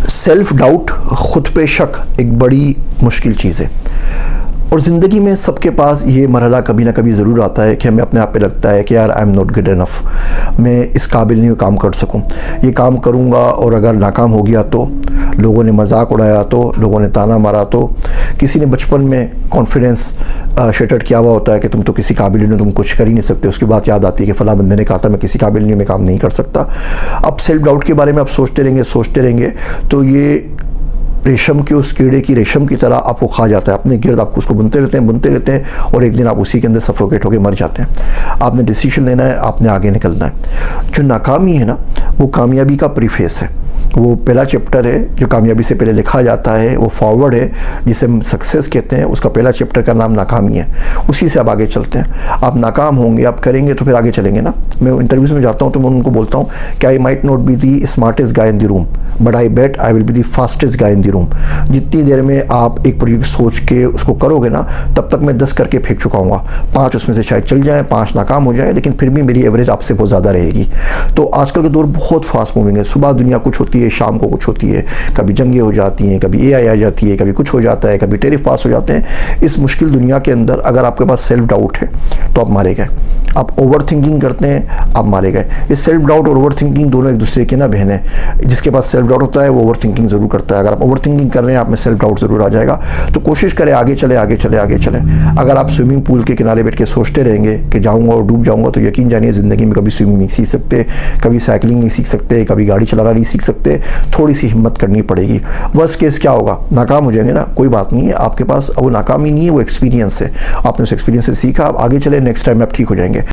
Self doubt, खुद पे शक एक बड़ी मुश्किल चीज़ है और ज़िंदगी में सबके पास ये मरहला कभी ना कभी ज़रूर आता है कि हमें अपने आप पे लगता है कि यार I am not good enough, मैं इस काबिल नहीं हूँ काम कर सकूँ, ये काम करूँगा और अगर नाकाम हो गया तो, लोगों ने मजाक उड़ाया तो, लोगों ने ताना मारा तो, किसी ने बचपन में कॉन्फिडेंस शटर्ड किया हुआ होता है कि तुम तो किसी काबिल नहीं हो, तुम कुछ कर ही नहीं सकते। उसके बाद याद आती है कि फ़लाँ बंदे ने कहा था मैं किसी काबिल नहीं हूँ, मैं काम नहीं कर सकता। अब सेल्फ डाउट के बारे में आप सोचते रहेंगे तो ये रेशम के उस कीड़े की रेशम की तरह आपको खा जाता है, अपने गिर्द आपको उसको बुनते रहते हैं और एक दिन आप उसी के अंदर सफोकेट होकर मर जाते हैं। आपने डिसीजन लेना है, आपने आगे निकलना है। जो नाकामी है ना, वो कामयाबी का प्रीफेस है, वो पहला चैप्टर है जो कामयाबी से पहले लिखा जाता है, वो फॉरवर्ड है जिसे हम सक्सेस कहते हैं। उसका पहला चैप्टर का नाम नाकामी है, उसी से आप आगे चलते हैं। आप नाकाम होंगे, आप करेंगे तो फिर आगे चलेंगे ना। मैं इंटरव्यूज़ में जाता हूँ तो मैं उनको बोलता हूँ कि I might not be the smartest guy in the room but I bet I will be the fastest guy in the room. जितनी देर में आप एक प्रोजेक्ट सोच के उसको करोगे ना, तब तक मैं 10 करके फेंक चुका हूँ। 5 उसमें से शायद चल जाए, 5 नाकाम हो जाए, लेकिन फिर भी मेरी एवरेज आपसे बहुत ज़्यादा रहेगी। तो आजकल का दौर बहुत फास्ट मूविंग है। सुबह दुनिया कुछ होती है, शाम को कुछ होती है, कभी जंगें हो जाती हैं, कभी एआई आ जाती है, कभी कुछ हो जाता है, कभी टेरिफ पास हो जाते हैं। इस मुश्किल दुनिया के अंदर अगर आपके पास सेल्फ डाउट है तो आप मारे गए। आप ओवर थिंकिंग करते हैं, आप मारे गए। ये सेल्फ डाउट और ओवर थिंकिंग दोनों एक दूसरे के ना बहन है। जिसके पास सेल्फ डाउट होता है वो ओवर थिंकिंग ज़रूर करता है। अगर आप ओवर थिंकिंग कर रहे हैं, आप में सेल्फ डाउट ज़रूर आ जाएगा। तो कोशिश करें आगे चले। अगर आप स्विमिंग पूल के किनारे बैठ के सोचते रहेंगे कि जाऊँगा और डूब जाऊँगा, तो यकीन जानिए ज़िंदगी में कभी स्विमिंग नहीं सीख सकते, कभी साइकिलिंग नहीं सीख सकते, कभी गाड़ी चलाना नहीं सीख सकते। थोड़ी सी हिम्मत करनी पड़ेगी। वर्स्ट केस क्या होगा? नाकाम हो जाएंगे ना, कोई बात नहीं है। आपके पास वो नाकामी नहीं है, वो एक्सपीरियंस है। आपने उस एक्सपीरियंस से सीखा, आप आगे चले, नेक्स्ट टाइम आप ठीक हो जाएंगे।